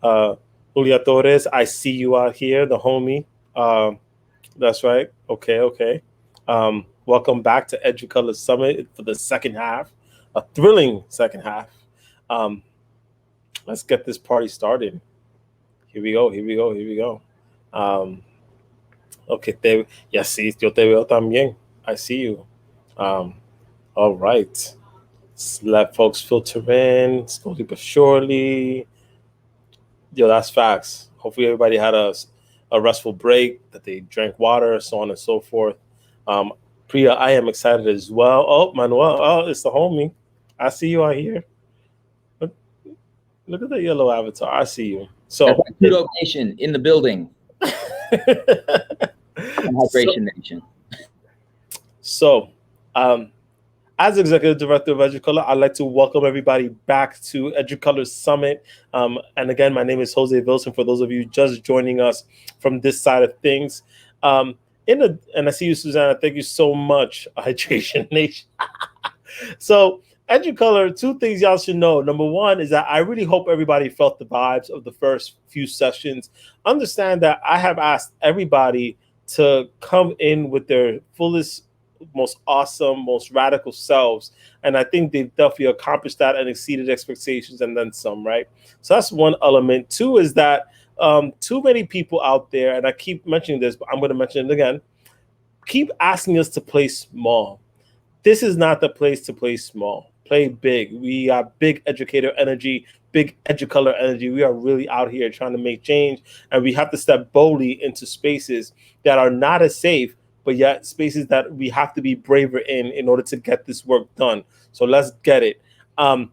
Uh, Julia Torres, I see you out here, the homie. That's right. Okay. Welcome back to EduColor Summit for the second half, a thrilling second half. Um, let's get this party started. Here we go. Um, okay, ya sí, yo te veo también. I see you. Um, all right. Let's let folks filter in slowly but surely. Yo, that's facts. Hopefully, everybody had a restful break, that they drank water, so on and so forth. Um, Priya, I am excited as well. Oh, Manuel, oh, it's the homie. I see you out here. Look, look at the yellow avatar. I see you. That's So, like Kudo Nation in the building. Hydration Nation. So, as Executive Director of EduColor, I'd like to welcome everybody back to EduColor Summit. And again, my name is Jose Wilson, for those of you just joining us from this side of things. And I see you, Susanna. Thank you so much, Hydration Nation. So, EduColor, two things y'all should know. Number one is that I really hope everybody felt the vibes of the first few sessions. Understand that I have asked everybody to come in with their fullest, most awesome, most radical selves. And I think they've definitely accomplished that and exceeded expectations and then some, right? So that's one element. Two is that too many people out there, and I keep mentioning this, but I'm going to mention it again, keep asking us to play small. This is not the place to play small. Play big. We are big educator energy, big EduColor energy. We are really out here trying to make change, and we have to step boldly into spaces that are not as safe, but yet spaces that we have to be braver in order to get this work done. So let's get it. And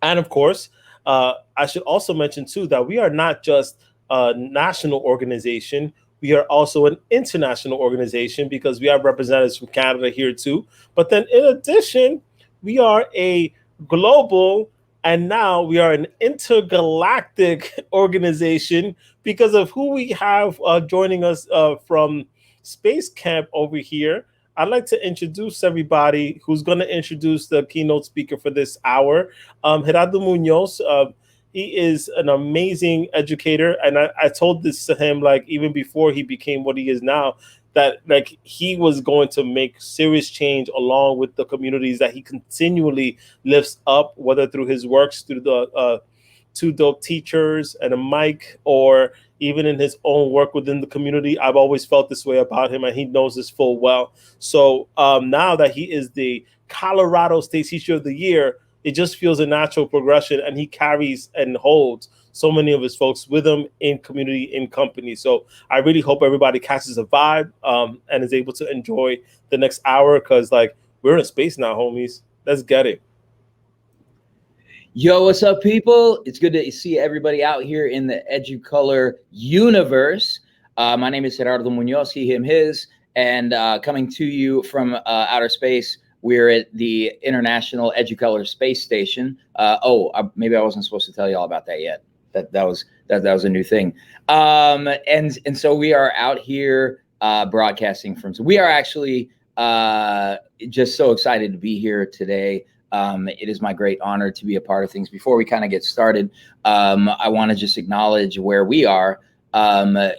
of course, I should also mention too that we are not just a national organization. We are also an international organization because we have representatives from Canada here too. But then in addition, we are a global, and now we are an intergalactic organization because of who we have joining us from Space Camp over here. I'd like to introduce everybody who's going to introduce the keynote speaker for this hour, Gerardo Muñoz. He is an amazing educator, and I told this to him like even before he became what he is now, that like he was going to make serious change along with the communities that he continually lifts up, whether through his works, through the two dope teachers and a mic, or even in his own work within the community. I've always felt this way about him, and he knows this full well. So now that he is the Colorado State Teacher of the Year, it just feels a natural progression, and he carries and holds so many of his folks with him in community, in company. So I really hope everybody catches a vibe and is able to enjoy the next hour, because like we're in space now, homies. Let's get it. Yo, what's up, people? It's good to see everybody out here in the EduColor universe. My name is Gerardo Muñoz, he, him, his, and coming to you from outer space, we're at the International EduColor Space Station. Maybe I wasn't supposed to tell you all about that yet. That was a new thing. And so we are out here broadcasting from. So we are actually just so excited to be here today. It is my great honor to be a part of things. Before we kind of get started, I want to just acknowledge where we are.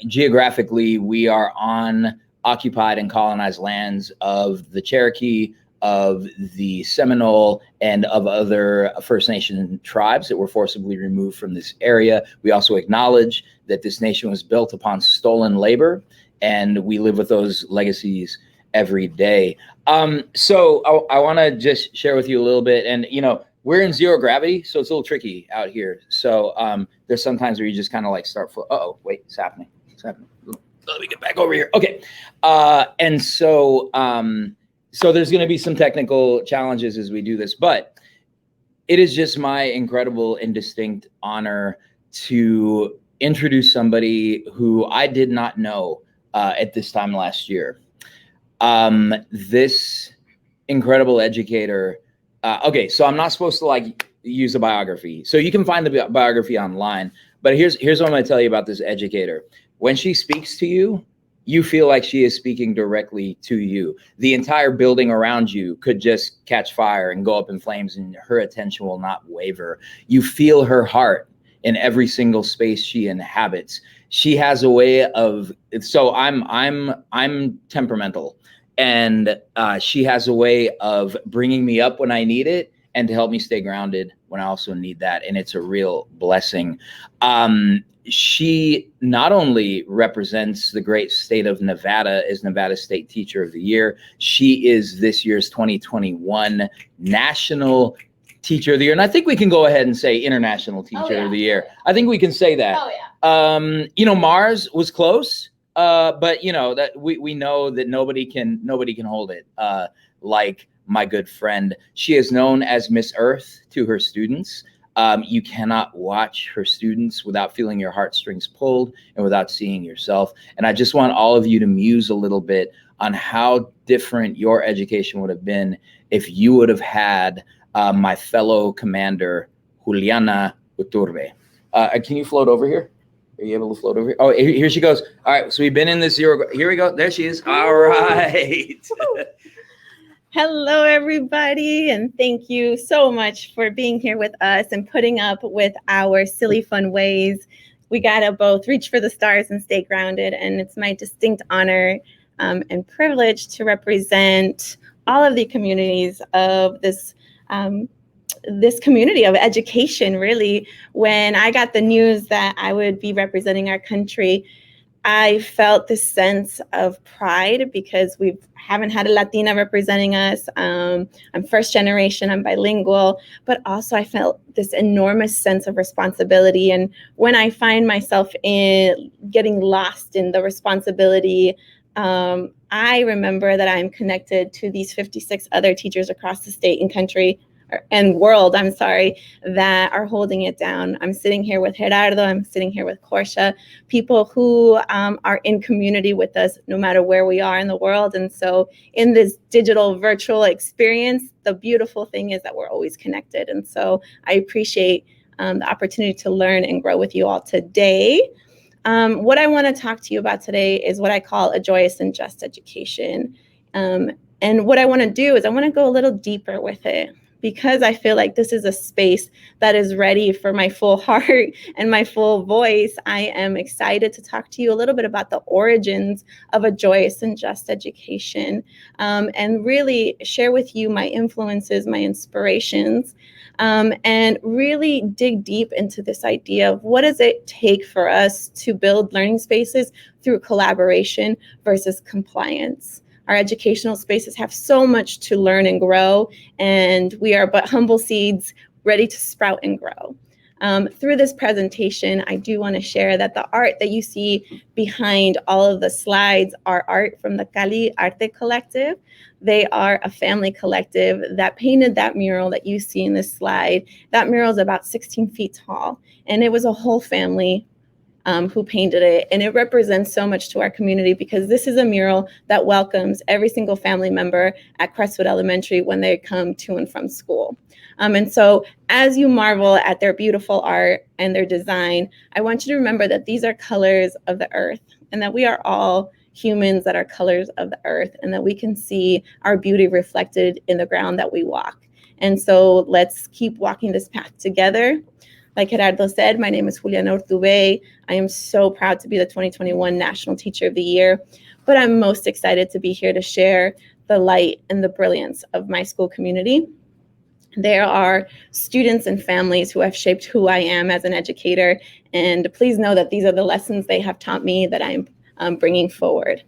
Geographically, we are on occupied and colonized lands of the Cherokee, of the Seminole, and of other First Nation tribes that were forcibly removed from this area. We also acknowledge that this nation was built upon stolen labor, and we live with those legacies every day. So I want to just share with you a little bit, and we're in zero gravity, so it's a little tricky out here. So there's sometimes where you just kind of like start. Wait, it's happening. Let me get back over here. Okay, and so there's going to be some technical challenges as we do this, but it is just my incredible and distinct honor to introduce somebody who I did not know at this time last year. This incredible educator. Okay, so I'm not supposed to like use a biography. So you can find the biography online, but here's what I'm going to tell you about this educator. When she speaks to you, you feel like she is speaking directly to you. The entire building around you could just catch fire and go up in flames, and her attention will not waver. You feel her heart, in every single space she inhabits. She has a way of, so I'm temperamental, and she has a way of bringing me up when I need it and to help me stay grounded when I also need that. And it's a real blessing. She not only represents the great state of Nevada as Nevada State Teacher of the Year, she is this year's 2021 National Teacher of the Year. And I think we can go ahead and say International Teacher of the Year. I think we can say that. Oh, yeah. Mars was close, but that we know that nobody can hold it like my good friend. She is known as Miss Earth to her students. You cannot watch her students without feeling your heartstrings pulled and without seeing yourself. And I just want all of you to muse a little bit on how different your education would have been if you would have had my fellow commander, Juliana Urtubey. Can you float over here? Are you able to float over here? Oh, here she goes. All right, so we've been in this zero. Here we go. There she is. All right. Hello, everybody, and thank you so much for being here with us and putting up with our silly, fun ways. We gotta both reach for the stars and stay grounded, and it's my distinct honor and privilege to represent all of the communities of this community of education. Really, when I got the news that I would be representing our country, I felt this sense of pride because we haven't had a Latina representing us. I'm first generation, I'm bilingual, but also I felt this enormous sense of responsibility. And when I find myself in getting lost in the responsibility, I remember that I'm connected to these 56 other teachers across the state and country and world, that are holding it down. I'm sitting here with Gerardo, I'm sitting here with Portia, people who are in community with us no matter where we are in the world. And so in this digital virtual experience, the beautiful thing is that we're always connected. And so I appreciate the opportunity to learn and grow with you all today. What I want to talk to you about today is what I call a joyous and just education. And what I want to do is I want to go a little deeper with it, because I feel like this is a space that is ready for my full heart and my full voice. I am excited to talk to you a little bit about the origins of a joyous and just education, and really share with you my influences, my inspirations, and really dig deep into this idea of what does it take for us to build learning spaces through collaboration versus compliance. Our educational spaces have so much to learn and grow, and we are but humble seeds ready to sprout and grow. Through this presentation, I do want to share that the art that you see behind all of the slides are art from the Cali Arte Collective. They are a family collective that painted that mural that you see in this slide. That mural is about 16 feet tall, and it was a whole family who painted it. And it represents so much to our community because this is a mural that welcomes every single family member at Crestwood Elementary when they come to and from school. And so as you marvel at their beautiful art and their design, I want you to remember that these are colors of the earth and that we are all humans that are colors of the earth and that we can see our beauty reflected in the ground that we walk. And so let's keep walking this path together. Like Gerardo said, my name is Juliana Urtubey. I am so proud to be the 2021 National Teacher of the Year, but I'm most excited to be here to share the light and the brilliance of my school community. There are students and families who have shaped who I am as an educator, and please know that these are the lessons they have taught me that I'm bringing forward.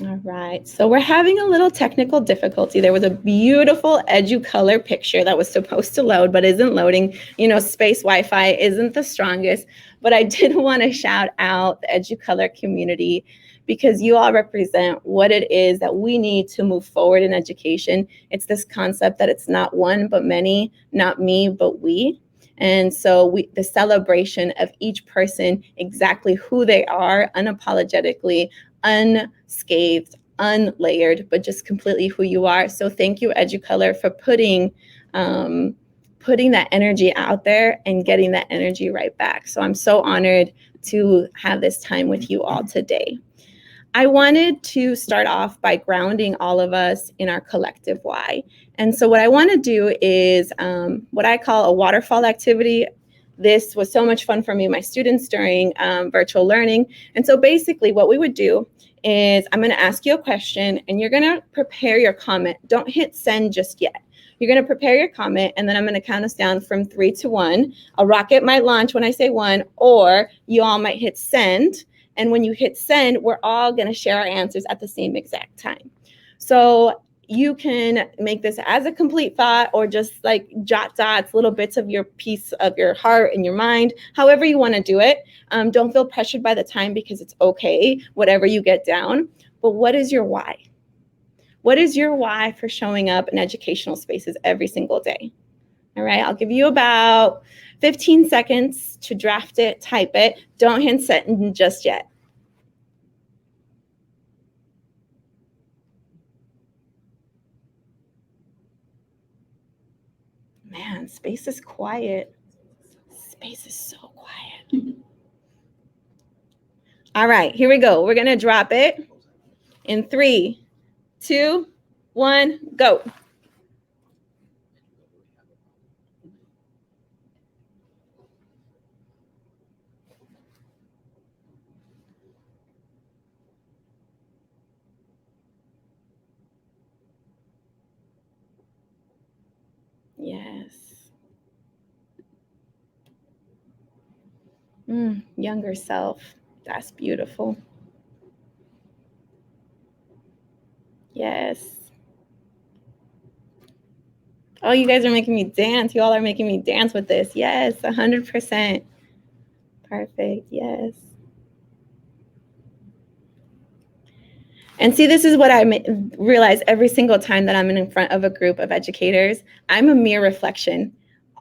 All right, so we're having a little technical difficulty. There was a beautiful EduColor picture that was supposed to load, but isn't loading. You know, space Wi-Fi isn't the strongest, but I did want to shout out the EduColor community because you all represent what it is that we need to move forward in education. It's this concept that it's not one, but many, not me, but we. And so the celebration of each person, exactly who they are, unapologetically, unscathed, unlayered, but just completely who you are. So thank you, EduColor, for putting that energy out there and getting that energy right back. So I'm so honored to have this time with you all today. I wanted to start off by grounding all of us in our collective why. And so what I want to do is what I call a waterfall activity. This was so much fun for me and my students during virtual learning. And so basically what we would do is I'm going to ask you a question and you're going to prepare your comment. Don't hit send just yet. You're going to prepare your comment, and then I'm going to count us down from 3 to 1. A rocket might launch when I say 1, or you all might hit send. And when you hit send, we're all going to share our answers at the same exact time. So you can make this as a complete thought or just like jot dots, little bits of your piece of your heart and your mind, however you want to do it. Don't feel pressured by the time because it's okay, whatever you get down. But what is your why? What is your why for showing up in educational spaces every single day? All right, I'll give you about 15 seconds to draft it, type it. Don't hit send just yet. Man, space is quiet. Space is so quiet. All right, here we go. We're going to drop it in 3, 2, 1, go. Yes. Younger self. That's beautiful. Yes. Oh, you guys are making me dance. You all are making me dance with this. Yes, 100%. Perfect. Yes. And see, this is what I realize every single time that I'm in front of a group of educators. I'm a mere reflection.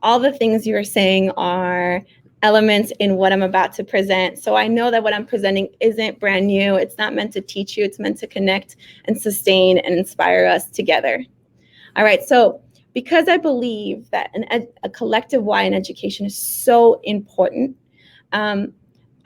All the things you are saying are elements in what I'm about to present. So I know that what I'm presenting isn't brand new. It's not meant to teach you. It's meant to connect and sustain and inspire us together. All right. So because I believe that a collective why in education is so important,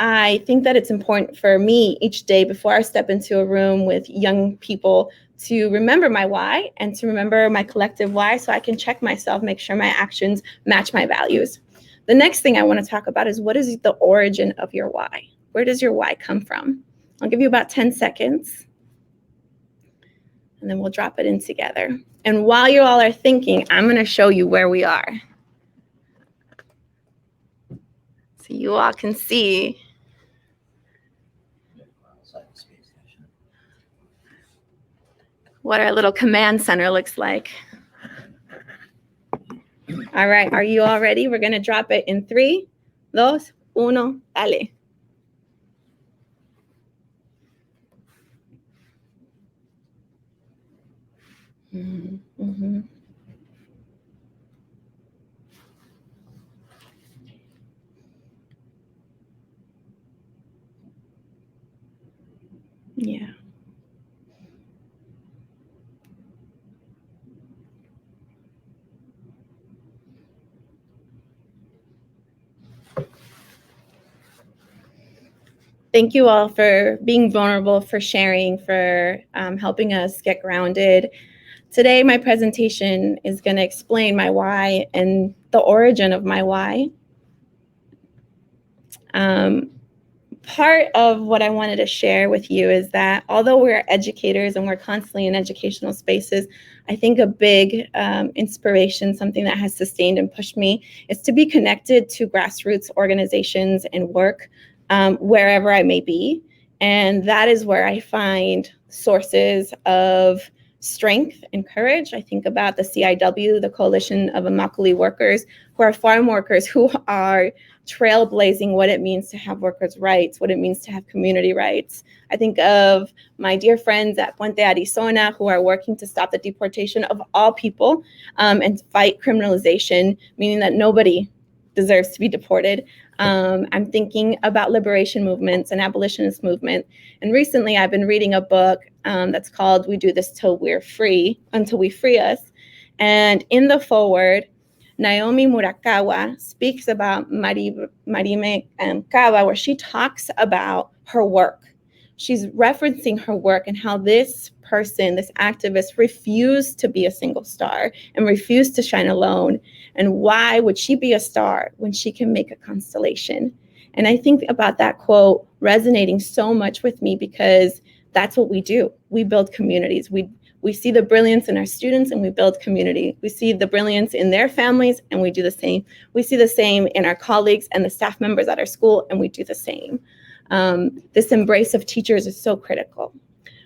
I think that it's important for me each day before I step into a room with young people to remember my why and to remember my collective why so I can check myself, make sure my actions match my values. The next thing I want to talk about is what is the origin of your why? Where does your why come from? I'll give you about 10 seconds and then we'll drop it in together. And while you all are thinking, I'm going to show you where we are. So you all can see what our little command center looks like. All right, are you all ready? We're going to drop it in 3, 2, 1, dale. Mm-hmm. Yeah. Thank you all for being vulnerable, for sharing, for helping us get grounded. Today, my presentation is going to explain my why and the origin of my why. Part of what I wanted to share with you is that although we're educators and we're constantly in educational spaces, I think a big inspiration, something that has sustained and pushed me, is to be connected to grassroots organizations and work wherever I may be. And that is where I find sources of strength and courage. I think about the CIW, the Coalition of Immokalee Workers, who are farm workers who are trailblazing what it means to have workers' rights, what it means to have community rights. I think of my dear friends at Puente, Arizona, who are working to stop the deportation of all people and fight criminalization, meaning that nobody deserves to be deported. I'm thinking about liberation movements and abolitionist movement. And recently I've been reading a book that's called We Do This Till We're Free, Until We Free Us. And in the foreword, Naomi Murakawa speaks about Marime Kawa, where she talks about her work. she's referencing her work and how this person, this activist, refused to be a single star and refused to shine alone. And why would she be a star when she can make a constellation? And I think about that quote resonating so much with me, because that's what we do. We build communities. We see the brilliance in our students and we build community. We see the brilliance in their families and we do the same. We see the same in our colleagues and the staff members at our school, and we do the same. This embrace of teachers is so critical.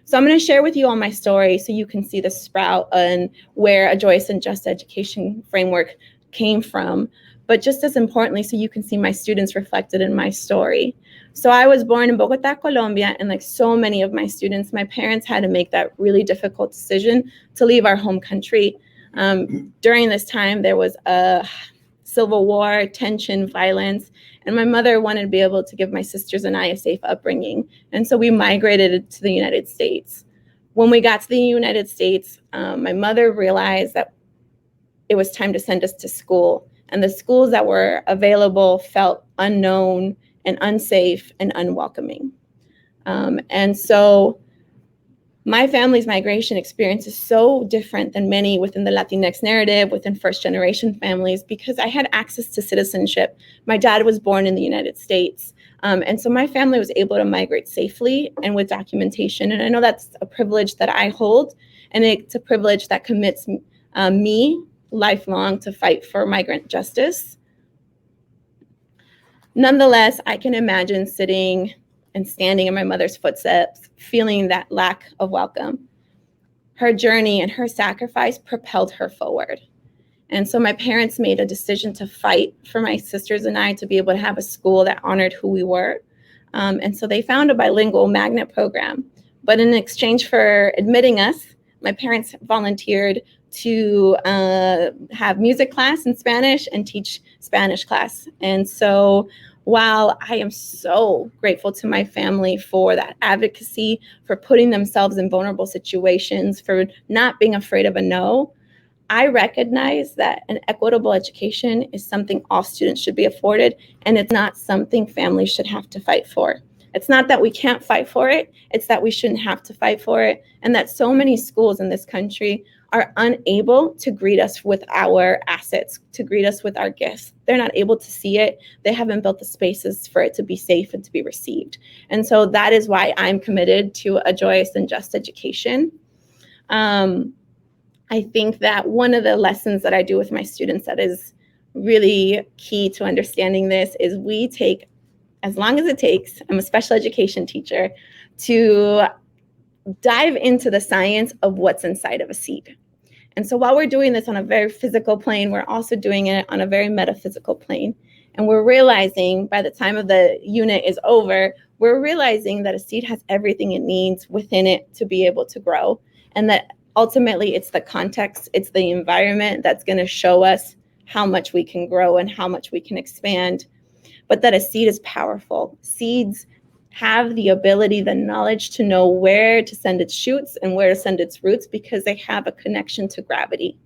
So I'm going to share with you all my story so you can see the sprout and where a joyous and just education framework came from. But just as importantly, so you can see my students reflected in my story. So I was born in Bogota, Colombia, and like so many of my students, my parents had to make that really difficult decision to leave our home country. During this time, there was a civil war, tension, violence, and my mother wanted to be able to give my sisters and I a safe upbringing. And so we migrated to the United States. When we got to the United States, my mother realized that it was time to send us to school. And the schools that were available felt unknown and unsafe and unwelcoming. And so my family's migration experience is so different than many within the Latinx narrative, within first-generation families, because I had access to citizenship. My dad was born in the United States. And so my family was able to migrate safely and with documentation. And I know that's a privilege that I hold, and it's a privilege that commits me lifelong to fight for migrant justice. Nonetheless, I can imagine sitting and standing in my mother's footsteps, feeling that lack of welcome. Her journey and her sacrifice propelled her forward. And so my parents made a decision to fight for my sisters and I to be able to have a school that honored who we were. And so they found a bilingual magnet program. But in exchange for admitting us, my parents volunteered to have music class in Spanish and teach Spanish class. And so while I am so grateful to my family for that advocacy, for putting themselves in vulnerable situations, for not being afraid of a no, I recognize that an equitable education is something all students should be afforded, and it's not something families should have to fight for. It's not that we can't fight for it, it's that we shouldn't have to fight for it, and that so many schools in this country are unable to greet us with our assets, to greet us with our gifts. They're not able to see it. They haven't built the spaces for it to be safe and to be received. And so that is why I'm committed to a joyous and just education. I think that one of the lessons that I do with my students that is really key to understanding this is we take as long as it takes. I'm a special education teacher, to dive into the science of what's inside of a seed. And so while we're doing this on a very physical plane, we're also doing it on a very metaphysical plane. And we're realizing by the time of the unit is over, we're realizing that a seed has everything it needs within it to be able to grow. And that ultimately it's the context, it's the environment that's going to show us how much we can grow and how much we can expand. But that a seed is powerful. Seeds have the ability, the knowledge to know where to send its shoots and where to send its roots because they have a connection to gravity.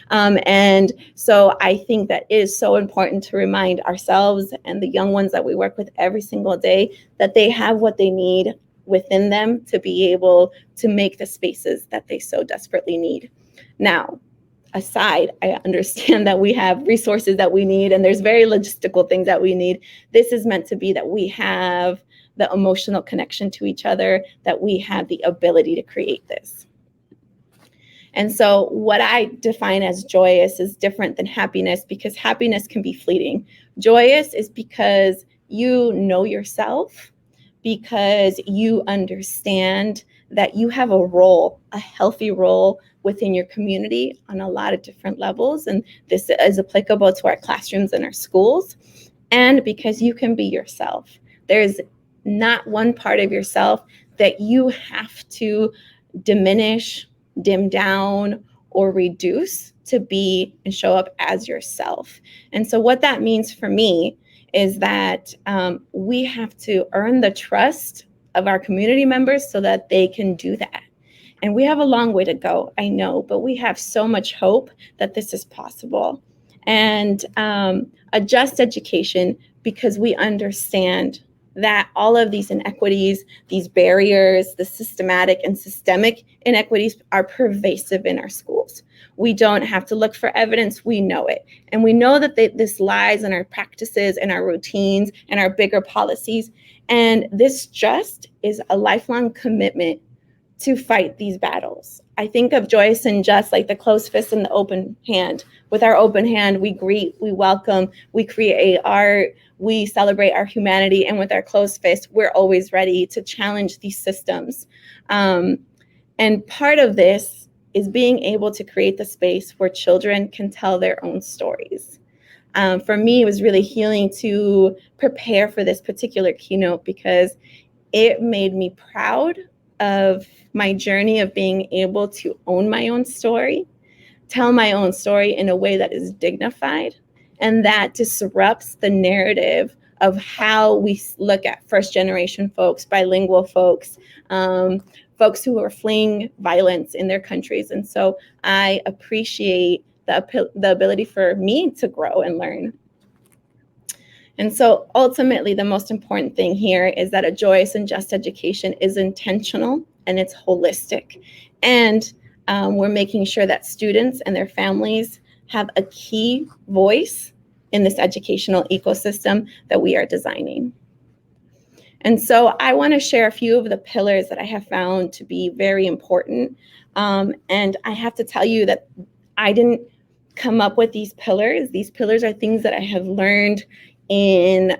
And so I think that it is so important to remind ourselves and the young ones that we work with every single day that they have what they need within them to be able to make the spaces that they so desperately need. Now, aside, I understand that we have resources that we need and there's very logistical things that we need. This is meant to be that we have the emotional connection to each other, that we have the ability to create this. And so what I define as joyous is different than happiness because happiness can be fleeting. Joyous is because you know yourself, because you understand that you have a role, a healthy role within your community on a lot of different levels. And this is applicable to our classrooms and our schools. And because you can be yourself. There's not one part of yourself that you have to diminish, dim down, or reduce to be and show up as yourself. And so what that means for me is that we have to earn the trust of our community members so that they can do that. And we have a long way to go, I know, but we have so much hope that this is possible. And a just education, because we understand that all of these inequities, these barriers, the systematic and systemic inequities are pervasive in our schools. We don't have to look for evidence, we know it. And we know that this lies in our practices and our routines and our bigger policies. And this just is a lifelong commitment to fight these battles. I think of Joyous and Just like the closed fist and the open hand. With our open hand, we greet, we welcome, we create art, we celebrate our humanity. And with our closed fist, we're always ready to challenge these systems. And part of this is being able to create the space where children can tell their own stories. For me, it was really healing to prepare for this particular keynote because it made me proud of my journey of being able to own my own story, tell my own story in a way that is dignified, and that disrupts the narrative of how we look at first generation folks, bilingual folks, folks who are fleeing violence in their countries. And so I appreciate the ability for me to grow and learn. And so ultimately, the most important thing here is that a joyous and just education is intentional and it's holistic. And we're making sure that students and their families have a key voice in this educational ecosystem that we are designing. And so I want to share a few of the pillars that I have found to be very important. And I have to tell you that I didn't come up with these pillars. These pillars are things that I have learned in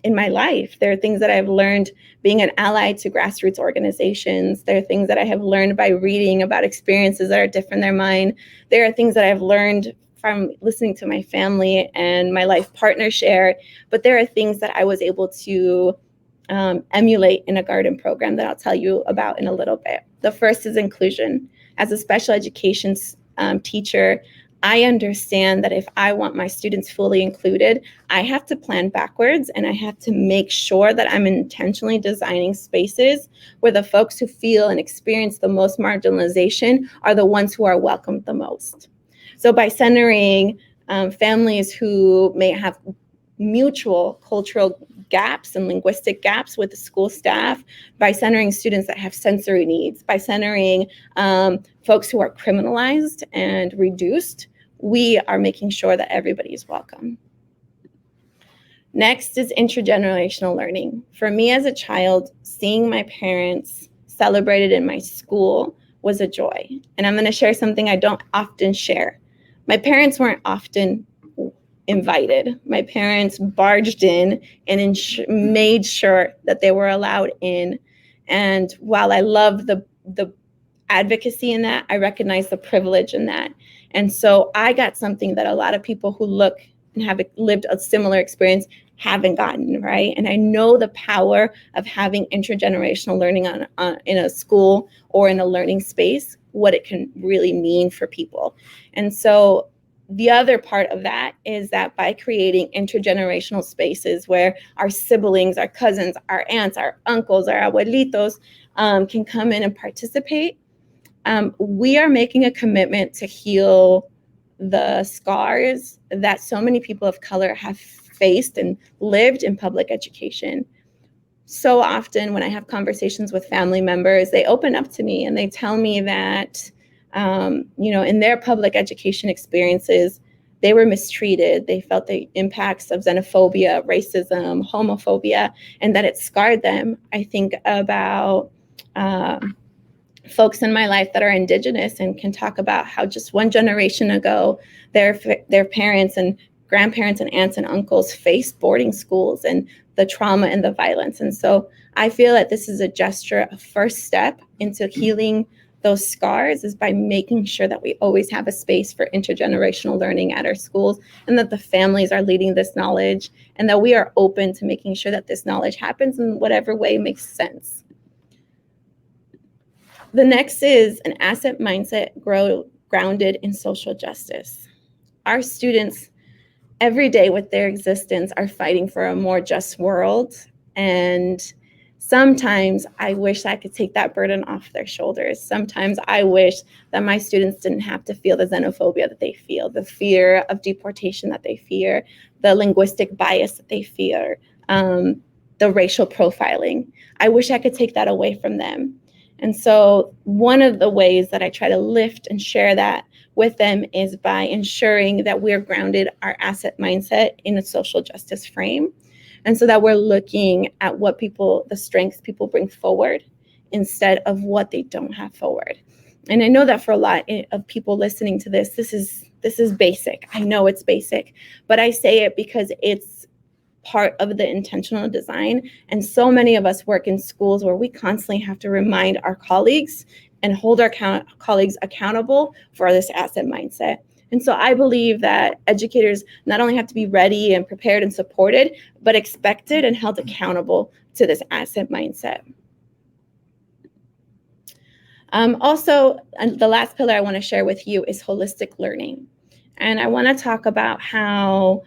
my life. There are things that I've learned being an ally to grassroots organizations. There are things that I have learned by reading about experiences that are different than mine. There are things that I've learned from listening to my family and my life partner share. But there are things that I was able to emulate in a garden program that I'll tell you about in a little bit. The first is inclusion. As a special education teacher, I understand that if I want my students fully included, I have to plan backwards and I have to make sure that I'm intentionally designing spaces where the folks who feel and experience the most marginalization are the ones who are welcomed the most. So by centering families who may have mutual cultural gaps and linguistic gaps with the school staff, by centering students that have sensory needs, by centering folks who are criminalized and reduced, we are making sure that everybody is welcome. Next is intergenerational learning. For me as a child, seeing my parents celebrated in my school was a joy. And I'm going to share something I don't often share. My parents weren't often invited. My parents barged in and made sure that they were allowed in. And while I love the advocacy in that, I recognize the privilege in that. And so I got something that a lot of people who look and have lived a similar experience haven't gotten, right? And I know the power of having intergenerational learning in a school or in a learning space, what it can really mean for people. And so the other part of that is that by creating intergenerational spaces where our siblings, our cousins, our aunts, our uncles, our abuelitos can come in and participate, we are making a commitment to heal the scars that so many people of color have faced and lived in public education. So often when I have conversations with family members, they open up to me and they tell me that in their public education experiences, they were mistreated. They felt the impacts of xenophobia, racism, homophobia, and that it scarred them. I think about folks in my life that are Indigenous and can talk about how just one generation ago, their parents and grandparents and aunts and uncles faced boarding schools and the trauma and the violence. And so I feel that this is a gesture, a first step into healing those scars is by making sure that we always have a space for intergenerational learning at our schools and that the families are leading this knowledge and that we are open to making sure that this knowledge happens in whatever way makes sense. The next is an asset mindset grounded in social justice. Our students every day with their existence are fighting for a more just world, and sometimes I wish I could take that burden off their shoulders. Sometimes I wish that my students didn't have to feel the xenophobia that they feel, the fear of deportation that they fear, the linguistic bias that they fear. the racial profiling. I wish I could take that away from them. And so one of the ways that I try to lift and share that with them is by ensuring that we're grounded our asset mindset in a social justice frame. And so that we're looking at what the strengths people bring forward instead of what they don't have forward. And I know that for a lot of people listening to this is basic. I know it's basic, but I say it because it's part of the intentional design. And so many of us work in schools where we constantly have to remind our colleagues and hold our colleagues accountable for this asset mindset. And so I believe that educators not only have to be ready and prepared and supported, but expected and held accountable to this asset mindset. Also, the last pillar I want to share with you is holistic learning. And I want to talk about how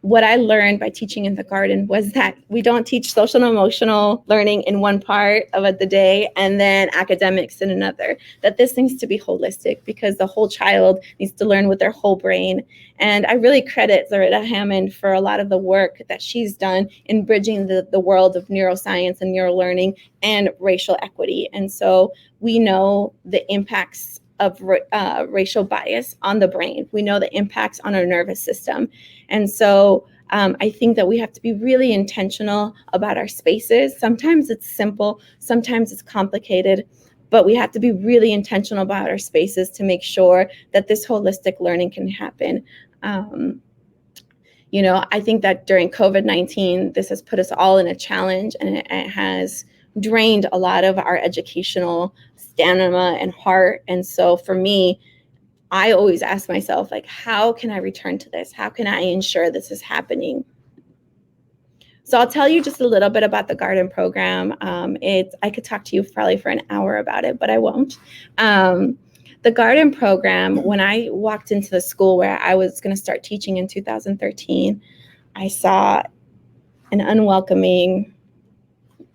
what I learned by teaching in the garden was that we don't teach social and emotional learning in one part of the day and then academics in another, that this needs to be holistic because the whole child needs to learn with their whole brain. And I really credit Zaretta Hammond for a lot of the work that she's done in bridging the world of neuroscience and neurolearning and racial equity. And so we know the impacts of racial bias on the brain. We know the impacts on our nervous system. And so I think that we have to be really intentional about our spaces. Sometimes it's simple, sometimes it's complicated, but we have to be really intentional about our spaces to make sure that this holistic learning can happen. I think that during COVID-19, this has put us all in a challenge, and it has drained a lot of our educational stamina and heart. And so for me, I always ask myself, like, how can I return to this? How can I ensure this is happening? So I'll tell you just a little bit about the garden program. I could talk to you probably for an hour about it, but I won't. The garden program, when I walked into the school where I was going to start teaching in 2013, I saw an unwelcoming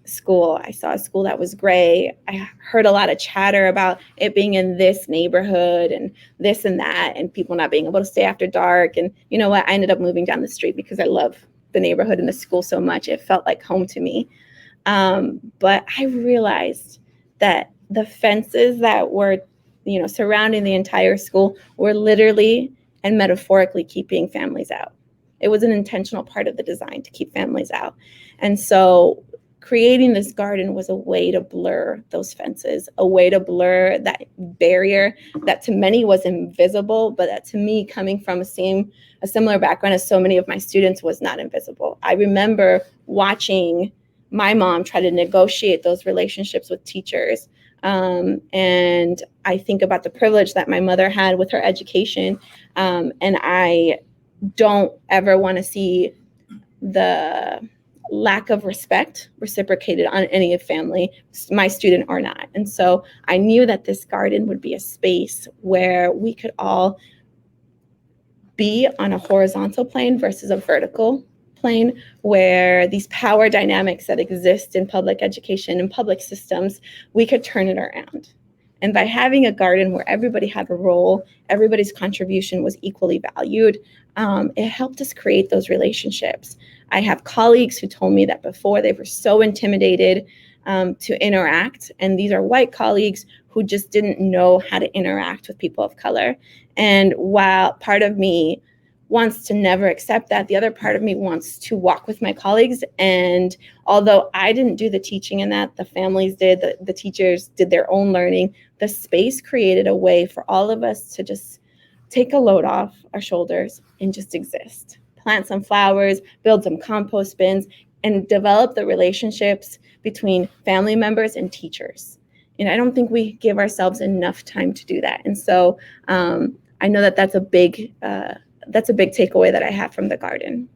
school. I saw a school that was gray. I heard a lot of chatter about it being in this neighborhood and this and that, and people not being able to stay after dark. And you know what? I ended up moving down the street because I love the neighborhood and the school so much. It felt like home to me. But I realized that the fences that were, surrounding the entire school were literally and metaphorically keeping families out. It was an intentional part of the design to keep families out. And so creating this garden was a way to blur those fences, a way to blur that barrier that to many was invisible, but that to me, coming from a similar background as so many of my students, was not invisible. I remember watching my mom try to negotiate those relationships with teachers. And I think about the privilege that my mother had with her education. And I don't ever want to see the lack of respect reciprocated on any family, my student or not. And so I knew that this garden would be a space where we could all be on a horizontal plane versus a vertical plane, where these power dynamics that exist in public education and public systems, we could turn it around. And by having a garden where everybody had a role, everybody's contribution was equally valued, it helped us create those relationships. I have colleagues who told me that before they were so intimidated to interact, and these are white colleagues who just didn't know how to interact with people of color. And while part of me wants to never accept that, the other part of me wants to walk with my colleagues. And although I didn't do the teaching in that, the families did, the teachers did their own learning, the space created a way for all of us to just take a load off our shoulders and just exist. Plant some flowers, build some compost bins, and develop the relationships between family members and teachers. And I don't think we give ourselves enough time to do that. And so I know that that's a big takeaway that I have from the garden.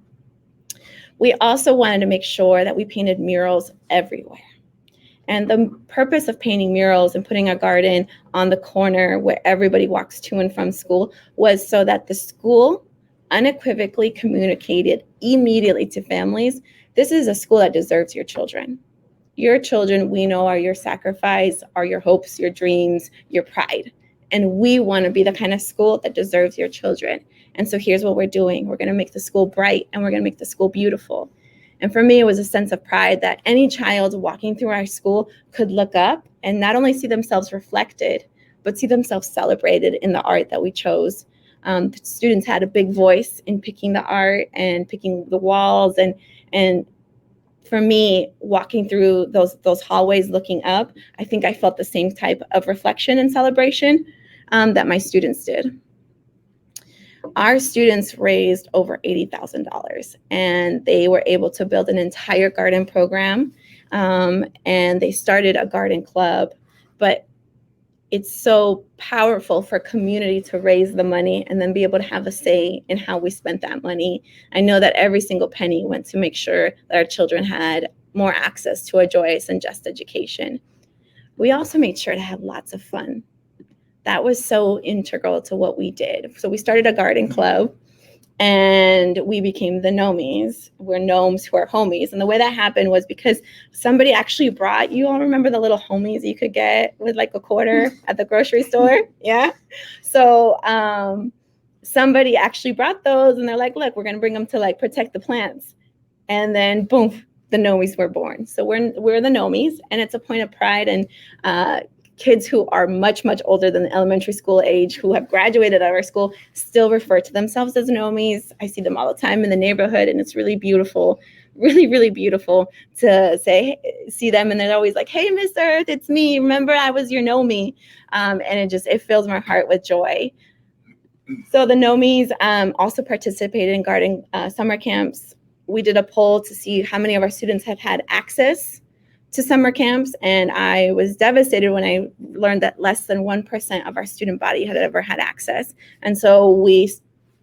We also wanted to make sure that we painted murals everywhere. And the purpose of painting murals and putting a garden on the corner where everybody walks to and from school was so that the school unequivocally communicated immediately to families, this is a school that deserves your children. Your children, we know, are your sacrifice, are your hopes, your dreams, your pride. And we want to be the kind of school that deserves your children. And so here's what we're doing. We're going to make the school bright, and we're going to make the school beautiful. And for me, it was a sense of pride that any child walking through our school could look up and not only see themselves reflected, but see themselves celebrated in the art that we chose. The students had a big voice in picking the art and picking the walls. And for me, walking through those hallways looking up, I think I felt the same type of reflection and celebration that my students did. Our students raised over $80,000, and they were able to build an entire garden program, and they started a garden club. But it's so powerful for community to raise the money and then be able to have a say in how we spent that money. I know that every single penny went to make sure that our children had more access to a joyous and just education. We also made sure to have lots of fun. That was so integral to what we did. So we started a garden club, and we became the Gnomes. We're gnomes who are homies. And the way that happened was because somebody actually brought, you all remember the little homies you could get with like a quarter at the grocery store? Yeah. So somebody actually brought those, and they're like, look, we're going to bring them to like protect the plants. And then boom, the Gnomes were born. So we're the Gnomes, and it's a point of pride. And kids who are much, much older than the elementary school age, who have graduated out of our school, still refer to themselves as Gnomes. I see them all the time in the neighborhood, and it's really beautiful, really, really beautiful to see them. And they're always like, hey, Miss Earth, it's me. Remember, I was your Gnomie. And it fills my heart with joy. So the Gnomies also participated in garden summer camps. We did a poll to see how many of our students have had access to summer camps, and I was devastated when I learned that less than 1% of our student body had ever had access. And so we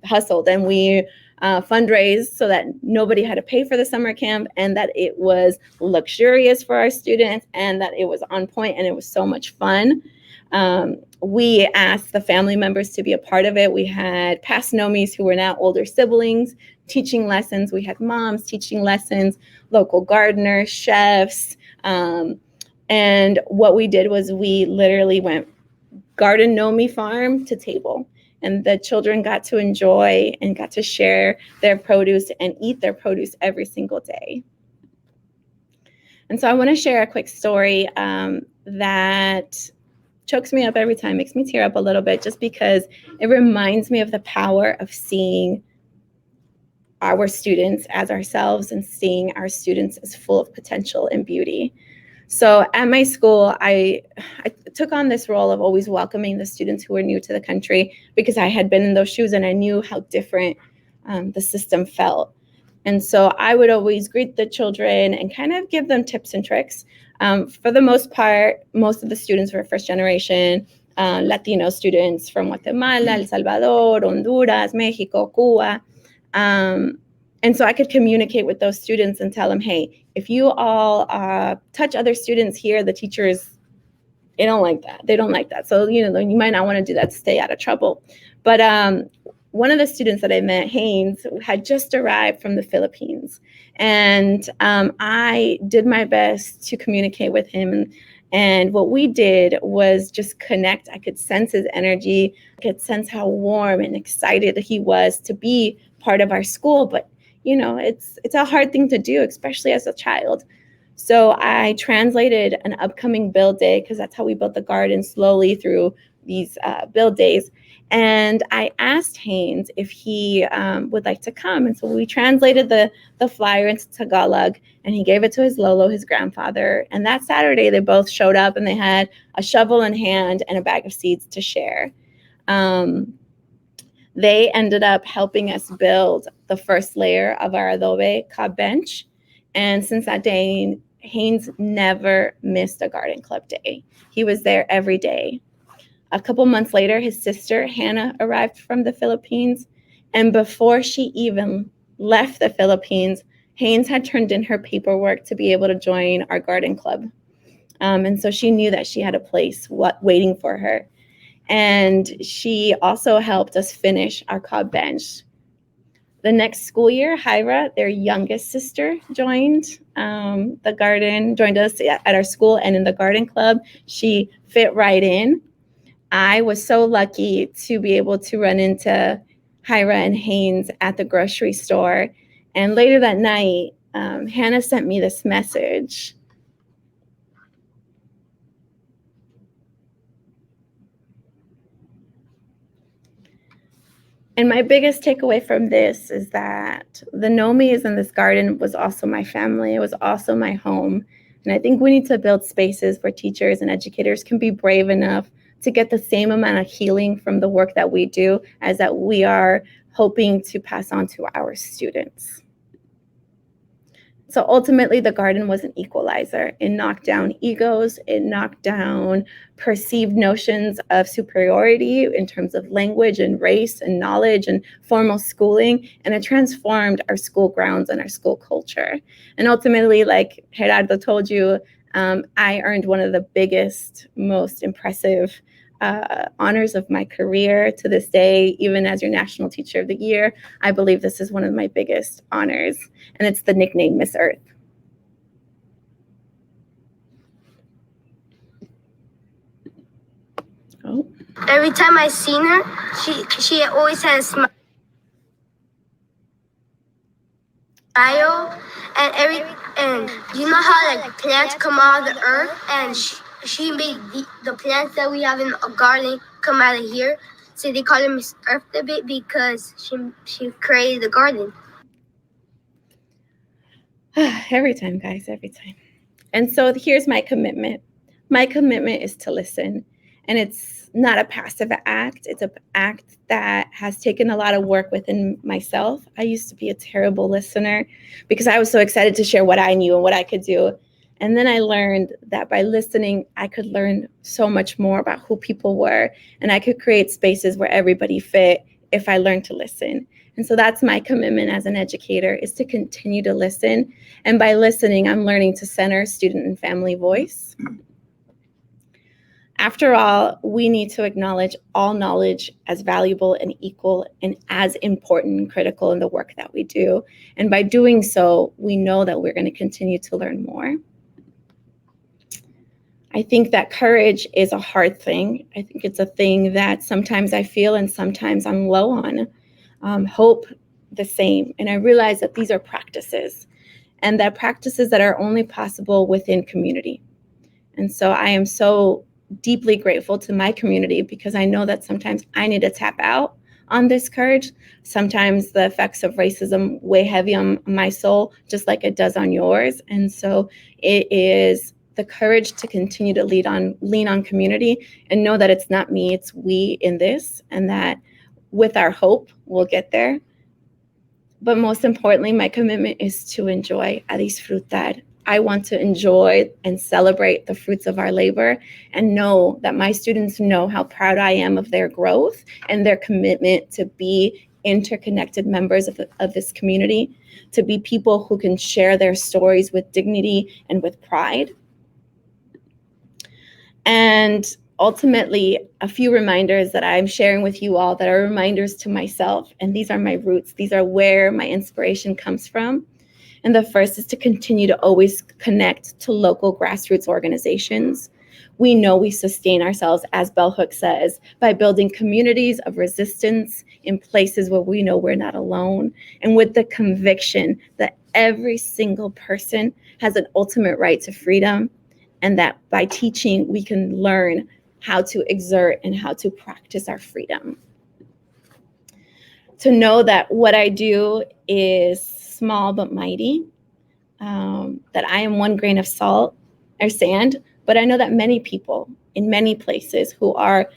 hustled and we fundraised so that nobody had to pay for the summer camp, and that it was luxurious for our students, and that it was on point, and it was so much fun. We asked the family members to be a part of it. We had past Gnomies who were now older siblings teaching lessons. We had moms teaching lessons, local gardeners, chefs. And what we did was we literally went garden Gnomie farm to table, and the children got to enjoy and got to share their produce and eat their produce every single day. And so I want to share a quick story that chokes me up every time, makes me tear up a little bit, just because it reminds me of the power of seeing our students as ourselves and seeing our students as full of potential and beauty. So at my school, I took on this role of always welcoming the students who were new to the country, because I had been in those shoes and I knew how different the system felt. And so I would always greet the children and kind of give them tips and tricks. For the most part, most of the students were first generation Latino students from Guatemala, El Salvador, Honduras, Mexico, Cuba. And so I could communicate with those students and tell them, hey, if you all touch other students here, the teachers, they don't like that. They don't like that. So, you might not want to do that to stay out of trouble. But one of the students that I met, Haynes, had just arrived from the Philippines. And I did my best to communicate with him. And what we did was just connect. I could sense his energy. I could sense how warm and excited he was to be part of our school. But it's a hard thing to do, especially as a child. So I translated an upcoming build day, because that's how we built the garden, slowly through these build days. And I asked Haynes if he would like to come. And so we translated the flyer into Tagalog, and he gave it to his Lolo, his grandfather. And that Saturday, they both showed up, and they had a shovel in hand and a bag of seeds to share. They ended up helping us build the first layer of our adobe cob bench. And since that day, Haynes never missed a garden club day. He was there every day. A couple months later, his sister, Hannah, arrived from the Philippines. And before she even left the Philippines, Haynes had turned in her paperwork to be able to join our garden club. And so she knew that she had a place waiting for her. And she also helped us finish our cob bench. The next school year, Hyra, their youngest sister, joined us at our school and in the garden club. She fit right in. I was so lucky to be able to run into Hyra and Haynes at the grocery store. And later that night, Hannah sent me this message. And my biggest takeaway from this is that the Gnomes in this garden was also my family. It was also my home. And I think we need to build spaces where teachers and educators can be brave enough to get the same amount of healing from the work that we do as that we are hoping to pass on to our students. So ultimately, the garden was an equalizer. It knocked down egos. It knocked down perceived notions of superiority in terms of language and race and knowledge and formal schooling. And it transformed our school grounds and our school culture. And ultimately, like Gerardo told you, I earned one of the biggest, most impressive honors of my career to this day. Even as your National Teacher of the Year, I believe this is one of my biggest honors, and it's the nickname Miss Earth. Oh. Every time I seen her, she always had a smile, and you know how like plants come out of the earth, and she made the plants that we have in a garden come out of here. So they call her Miss Urtubey because she created the garden. Every time, guys, every time. And so here's my commitment. My commitment is to listen. And it's not a passive act. It's an act that has taken a lot of work within myself. I used to be a terrible listener because I was so excited to share what I knew and what I could do. And then I learned that by listening, I could learn so much more about who people were, and I could create spaces where everybody fit if I learned to listen. And so that's my commitment as an educator, is to continue to listen. And by listening, I'm learning to center student and family voice. After all, we need to acknowledge all knowledge as valuable and equal and as important and critical in the work that we do. And by doing so, we know that we're going to continue to learn more. I think that courage is a hard thing. I think it's a thing that sometimes I feel and sometimes I'm low on. Hope, the same. And I realize that these are practices, and that practices that are only possible within community. And so I am so deeply grateful to my community, because I know that sometimes I need to tap out on this courage. Sometimes the effects of racism weigh heavy on my soul, just like it does on yours. And so it is the courage to continue to lean on community and know that it's not me, it's we in this, and that with our hope, we'll get there. But most importantly, my commitment is to enjoy a disfrutar. I want to enjoy and celebrate the fruits of our labor, and know that my students know how proud I am of their growth and their commitment to be interconnected members of this community, to be people who can share their stories with dignity and with pride. And ultimately, a few reminders that I'm sharing with you all that are reminders to myself. And these are my roots. These are where my inspiration comes from. And the first is to continue to always connect to local grassroots organizations. We know we sustain ourselves, as Bell Hooks says, by building communities of resistance in places where we know we're not alone, and with the conviction that every single person has an ultimate right to freedom, and that by teaching, we can learn how to exert and how to practice our freedom. To know that what I do is small but mighty, that I am one grain of salt or sand, but I know that many people in many places who are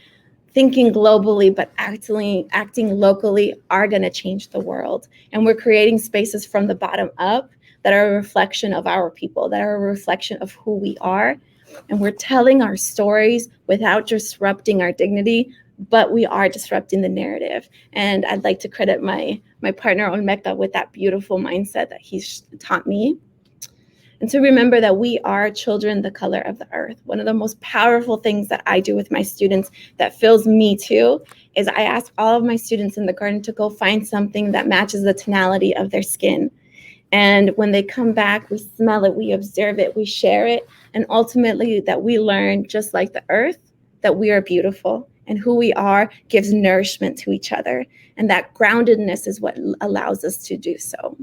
thinking globally but acting locally are going to change the world. And we're creating spaces from the bottom up that are a reflection of our people, that are a reflection of who we are. And we're telling our stories without disrupting our dignity, but we are disrupting the narrative. And I'd like to credit my partner Olmeca with that beautiful mindset that he's taught me. And to remember that we are children the color of the earth. One of the most powerful things that I do with my students that fills me too is I ask all of my students in the garden to go find something that matches the tonality of their skin. And when they come back, we smell it, we observe it, we share it, and ultimately that we learn, just like the earth, that we are beautiful, and who we are gives nourishment to each other. And that groundedness is what allows us to do so.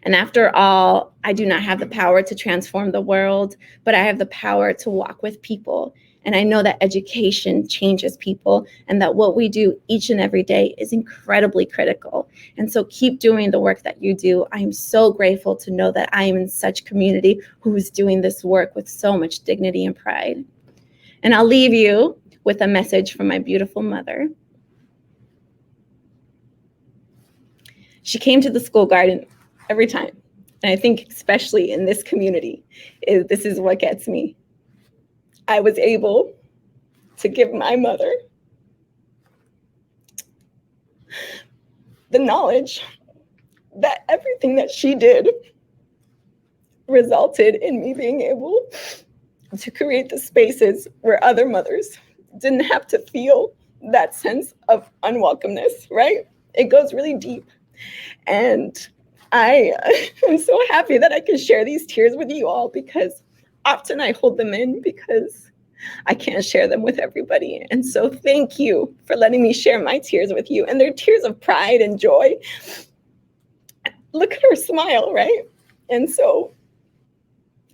And after all, I do not have the power to transform the world, but I have the power to walk with people. And I know that education changes people and that what we do each and every day is incredibly critical. And so keep doing the work that you do. I am so grateful to know that I am in such community who is doing this work with so much dignity and pride. And I'll leave you with a message from my beautiful mother. She came to the school garden every time. And I think especially in this community, this is what gets me. I was able to give my mother the knowledge that everything that she did resulted in me being able to create the spaces where other mothers didn't have to feel that sense of unwelcomeness, right? It goes really deep. And I am so happy that I can share these tears with you all, because often I hold them in because I can't share them with everybody. And so thank you for letting me share my tears with you. And they're tears of pride and joy. Look at her smile, right? And so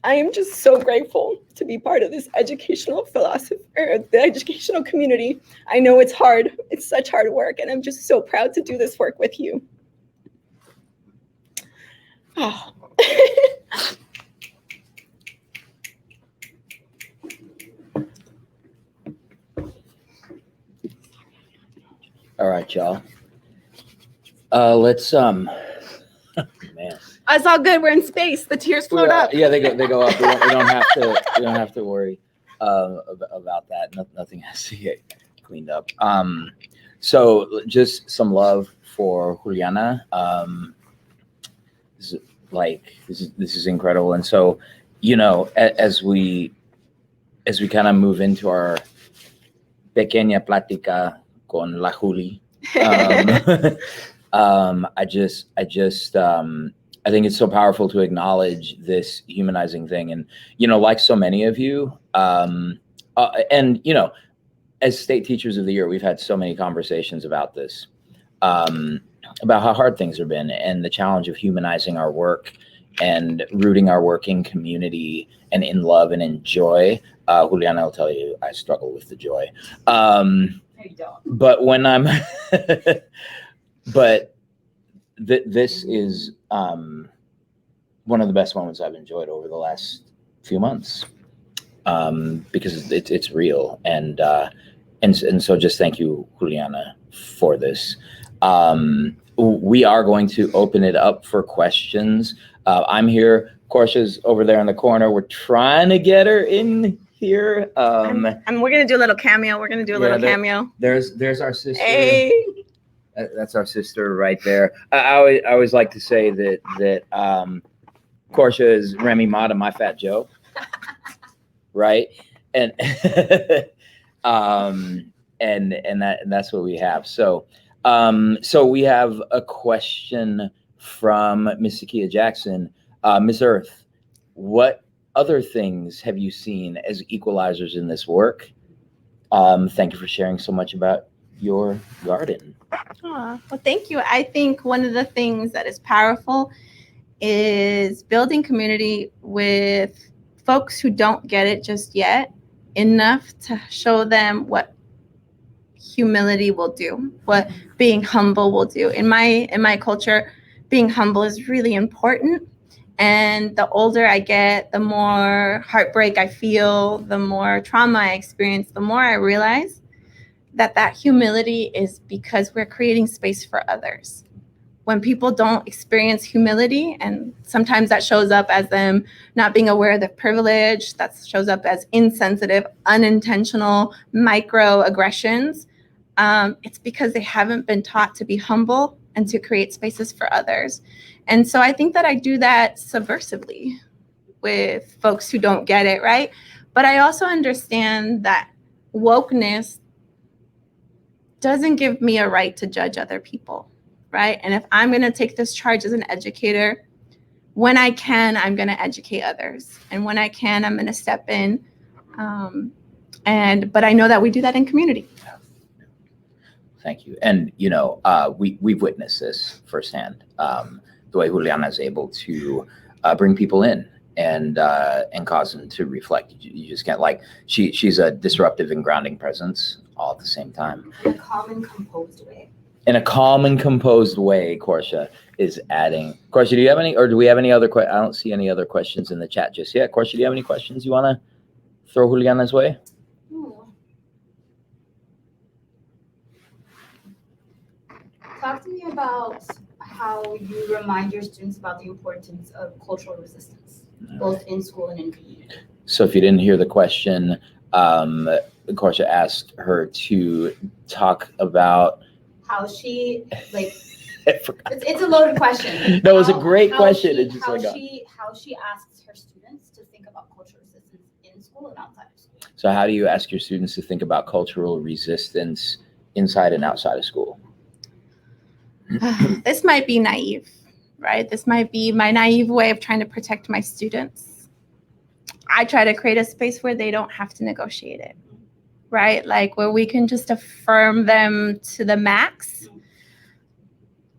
I am just so grateful to be part of this educational philosophy, or the educational community. I know it's hard. It's such hard work. And I'm just so proud to do this work with you. Oh. All right, y'all. Let's man. It's all good. We're in space. The tears float up. Yeah, they go up. We don't have to worry about that. Nothing has to get cleaned up. So just some love for Juliana. This is incredible. And so, you know, as we kind of move into our pequeña plática con la Juli, I think it's so powerful to acknowledge this humanizing thing. And, you know, like so many of you, and, you know, as state teachers of the year, we've had so many conversations about this, about how hard things have been and the challenge of humanizing our work and rooting our work in community and in love and in joy. Juliana will tell you I struggle with the joy. No, you don't. But when I'm, this is one of the best moments I've enjoyed over the last few months, because it's real, and so just thank you, Juliana, for this. We are going to open it up for questions. I'm here. Portia's over there in the corner. We're trying to get her in here. And we're gonna do a little cameo. We're gonna do a little cameo. There's our sister. Hey. That's our sister right there. I always like to say that Portia is Remy Ma to my Fat Joe, right? And that's what we have. So we have a question from Miss Sakia Jackson. Ms. Earth, what other things have you seen as equalizers in this work? Thank you for sharing so much about your garden. Well, thank you. I think one of the things that is powerful is building community with folks who don't get it just yet, enough to show them what humility will do, what being humble will do. In my culture, being humble is really important. And the older I get, the more heartbreak I feel, the more trauma I experience, the more I realize that humility is because we're creating space for others. When people don't experience humility, and sometimes that shows up as them not being aware of their privilege, that shows up as insensitive, unintentional microaggressions, it's because they haven't been taught to be humble and to create spaces for others. And so I think that I do that subversively with folks who don't get it, right? But I also understand that wokeness doesn't give me a right to judge other people, right? And if I'm going to take this charge as an educator, when I can, I'm going to educate others. And when I can, I'm going to step in. But I know that we do that in community. Thank you. And, you know, we've witnessed this firsthand. the way Juliana is able to bring people in and cause them to reflect. You just can't, like, she's a disruptive and grounding presence all at the same time. In a calm and composed way. In a calm and composed way, Portia is adding. Portia, do you have any, or do we have any other questions? I don't see any other questions in the chat just yet. Portia, do you have any questions you want to throw Juliana's way? Talk to me about how you remind your students about the importance of cultural resistance, both in school and in community. So if you didn't hear the question, Portia asked her to talk about how she, like, it's a loaded question. No, it was a great question. How she asks her students to think about cultural resistance in school and outside of school. So how do you ask your students to think about cultural resistance inside and outside of school? This might be naive, right? This might be my naive way of trying to protect my students. I try to create a space where they don't have to negotiate it, right? Like where we can just affirm them to the max,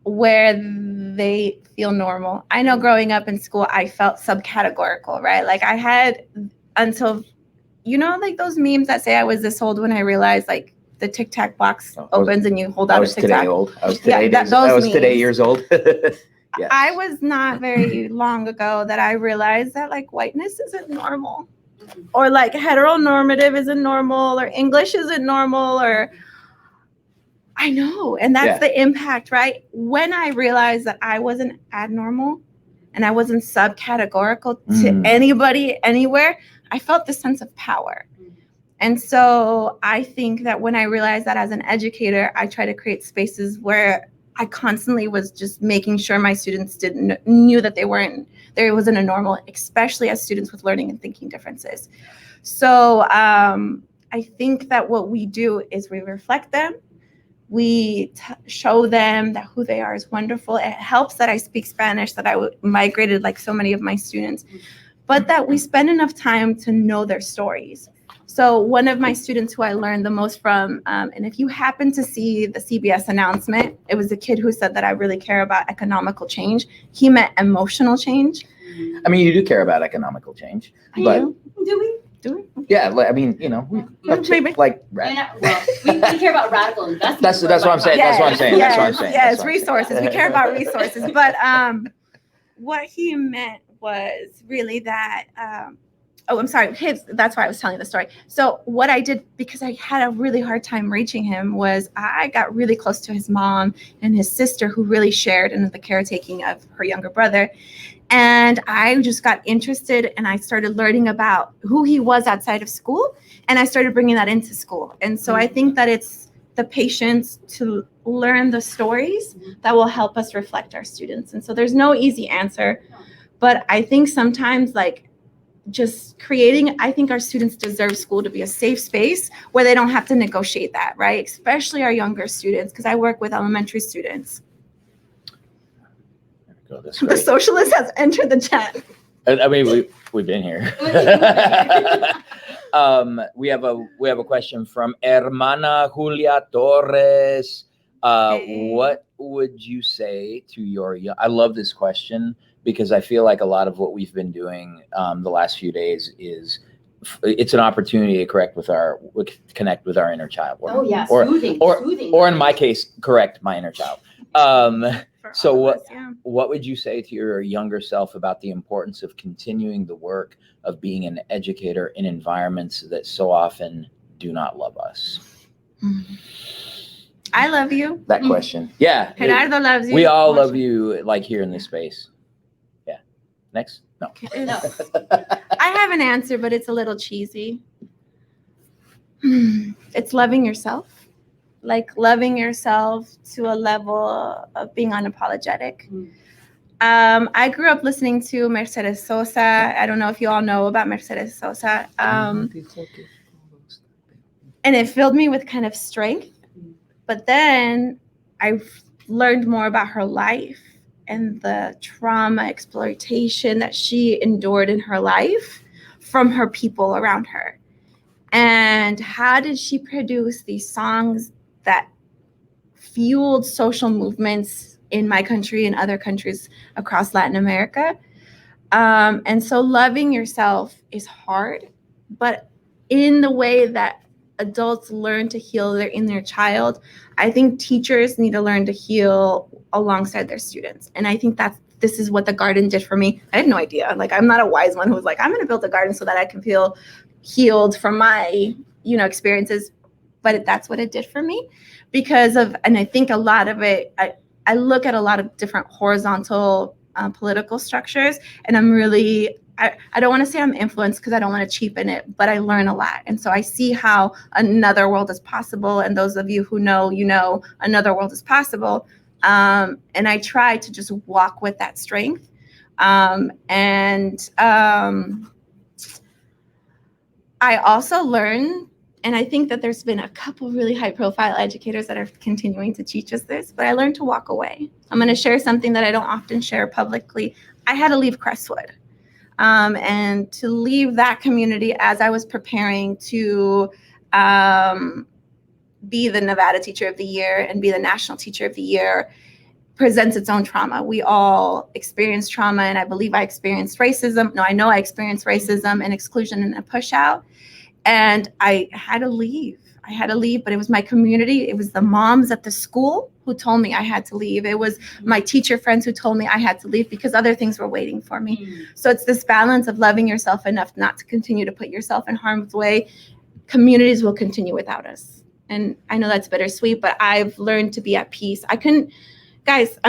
where they feel normal. I know growing up in school, I felt subcategorical, right? Like I had until, like those memes that say I was this old when I realized like the Tic Tac box opens and you hold out a Tic Tac. I was today years old. Yes. I was not very long ago that I realized that like whiteness isn't normal, or like heteronormative isn't normal, or English isn't normal, or I know. And that's the impact, right? When I realized that I wasn't abnormal and I wasn't subcategorical to anybody, anywhere, I felt this sense of power. And so I think that when I realized that as an educator, I try to create spaces where I constantly was just making sure my students knew that there wasn't a normal, especially as students with learning and thinking differences. So I think that what we do is we reflect them. We show them that who they are is wonderful. It helps that I speak Spanish, that I migrated like so many of my students, but that we spend enough time to know their stories. So one of my students who I learned the most from, and if you happen to see the CBS announcement, it was a kid who said that I really care about economical change. He meant emotional change. I mean, you do care about economical change, but do we? Yeah, I mean, we like we care about radical investment. That's what I'm saying. That's what I'm saying. That's what I'm saying. Yes, resources. We care about resources, but what he meant was really that. I'm sorry. That's why I was telling the story. So what I did, because I had a really hard time reaching him, was I got really close to his mom and his sister, who really shared in the caretaking of her younger brother. And I just got interested, and I started learning about who he was outside of school, and I started bringing that into school. And so I think that it's the patience to learn the stories that will help us reflect our students. And so there's no easy answer, but I think sometimes just creating, I think our students deserve school to be a safe space where they don't have to negotiate that, right? Especially our younger students, because I work with elementary students. The socialist has entered the chat. I mean, we've been here. We have a question from Hermana Julia Torres. What would you say to your I love this question, because I feel like a lot of what we've been doing the last few days it's an opportunity to connect with our inner child. Or in my case, correct my inner child. So what would you say to your younger self about the importance of continuing the work of being an educator in environments that so often do not love us? I love you. That question. Yeah. Gerardo loves you. We all love you, like here in this space. Yeah. Next? No. I have an answer, but it's a little cheesy. It's loving yourself. Like loving yourself to a level of being unapologetic. I grew up listening to Mercedes Sosa. I don't know if you all know about Mercedes Sosa. And it filled me with kind of strength. But then I learned more about her life and the trauma, exploitation that she endured in her life from her people around her. And how did she produce these songs that fueled social movements in my country and other countries across Latin America. And so loving yourself is hard, but in the way that adults learn to heal their inner child, I think teachers need to learn to heal alongside their students. And I think this is what the garden did for me. I had no idea. Like, I'm not a wise one who was like, I'm going to build a garden so that I can feel healed from my, experiences. But that's what it did for me and I think a lot of it, I look at a lot of different horizontal political structures, and I'm really, I don't want to say I'm influenced because I don't want to cheapen it, but I learn a lot. And so I see how another world is possible. And those of you who know, another world is possible. And I try to just walk with that strength. I also learn, and I think that there's been a couple really high profile educators that are continuing to teach us this, but I learned to walk away. I'm going to share something that I don't often share publicly. I had to leave Crestwood. And to leave that community as I was preparing to be the Nevada Teacher of the Year and be the National Teacher of the Year presents its own trauma. We all experience trauma, and I believe I experienced racism. No, I know I experienced racism and exclusion and a push out. And I had to leave. But it was my community. It was the moms at the school who told me I had to leave. It was my teacher friends who told me I had to leave because other things were waiting for me. So it's this balance of loving yourself enough not to continue to put yourself in harm's way. Communities will continue without us. And I know that's bittersweet, but I've learned to be at peace. Guys,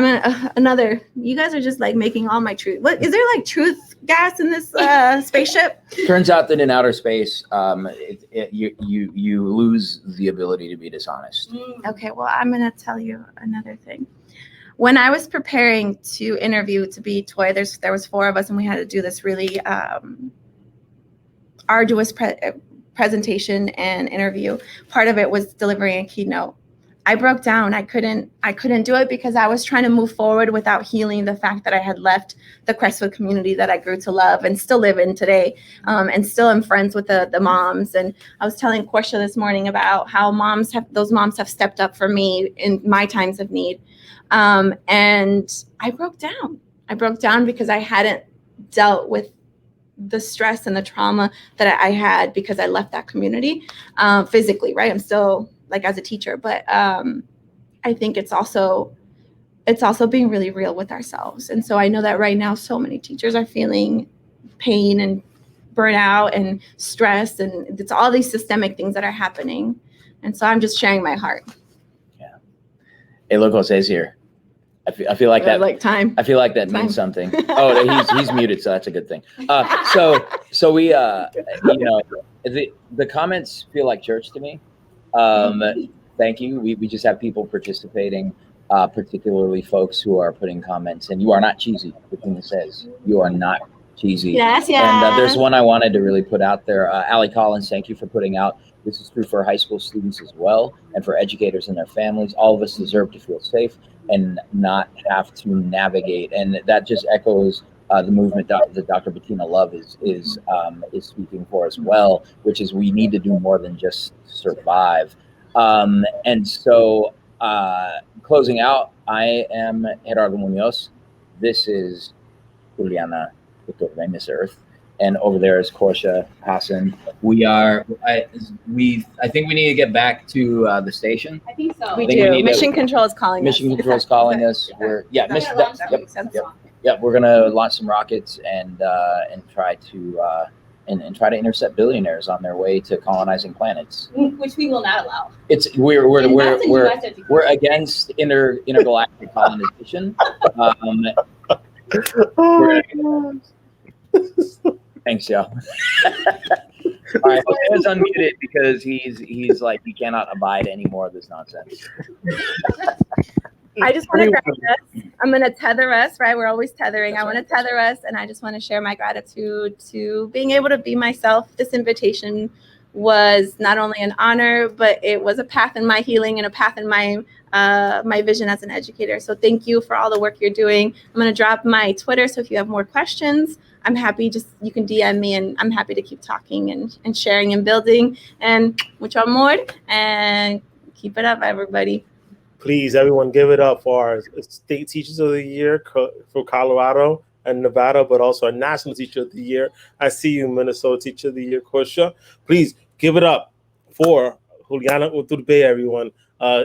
you guys are just like making all my truth. What is there, like truth gas in this spaceship? Turns out that in outer space, you lose the ability to be dishonest. Okay, well, I'm going to tell you another thing. When I was preparing to interview to be Toy, there was 4 of us, and we had to do this really arduous presentation and interview. Part of it was delivering a keynote. I broke down. I couldn't do it because I was trying to move forward without healing the fact that I had left the Crestwood community that I grew to love and still live in today, and still am friends with the moms. And I was telling Portia this morning about how those moms have stepped up for me in my times of need. And I broke down. I broke down because I hadn't dealt with the stress and the trauma that I had because I left that community physically, right? I'm still like as a teacher, but I think it's also being really real with ourselves. And so I know that right now so many teachers are feeling pain and burnout and stress, and it's all these systemic things that are happening. And so I'm just sharing my heart. Yeah. Hey, look what says here. I feel like that. Like time. I feel like that means something. Oh, he's muted, so that's a good thing. So we the comments feel like church to me. Thank you. We just have people participating, particularly folks who are putting comments. And you are not cheesy. The thing says you are not cheesy. Yes. And there's one I wanted to really put out there. Allie Collins, thank you for putting out. This is true for high school students as well, and for educators and their families. All of us deserve to feel safe and not have to navigate. And that just echoes the movement that Dr. Bettina Love is speaking for as well, which is we need to do more than just survive. And so closing out, I am Gerardo Muñoz. This is Juliana Urtubey, Miss Earth. And over there is Portia Hassan. I think we need to get back to the station. I think so. We do. Mission Control is calling us. Mission Control is calling us. We're gonna launch some rockets and try to intercept billionaires on their way to colonizing planets. Which we will not allow. We're against intergalactic colonization. Thanks, y'all. All right, Jose's unmuted because he's like he cannot abide any more of this nonsense. I just want to ground us. I'm going to tether us, right? We're always tethering. I want to tether us, and I just want to share my gratitude to being able to be myself. This invitation was not only an honor, but it was a path in my healing and a path in my vision as an educator. So thank you for all the work you're doing. I'm going to drop my Twitter, so if you have more questions, I'm happy. You can DM me, and I'm happy to keep talking and sharing and building. And mucho amor, and keep it up, everybody. Please, everyone, give it up for our state teachers of the year for Colorado and Nevada, but also our national teacher of the year. I see you, Minnesota teacher of the year, Kosha. Please give it up for Juliana Urtubey, everyone.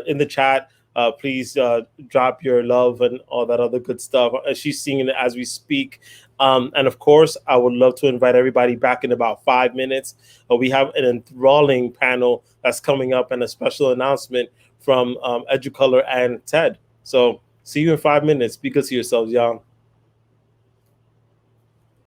In the chat, please drop your love and all that other good stuff. She's singing it as we speak. And of course, I would love to invite everybody back in about 5 minutes. We have an enthralling panel that's coming up and a special announcement from EduColor and TED. So see you in 5 minutes. Be good to yourselves, y'all.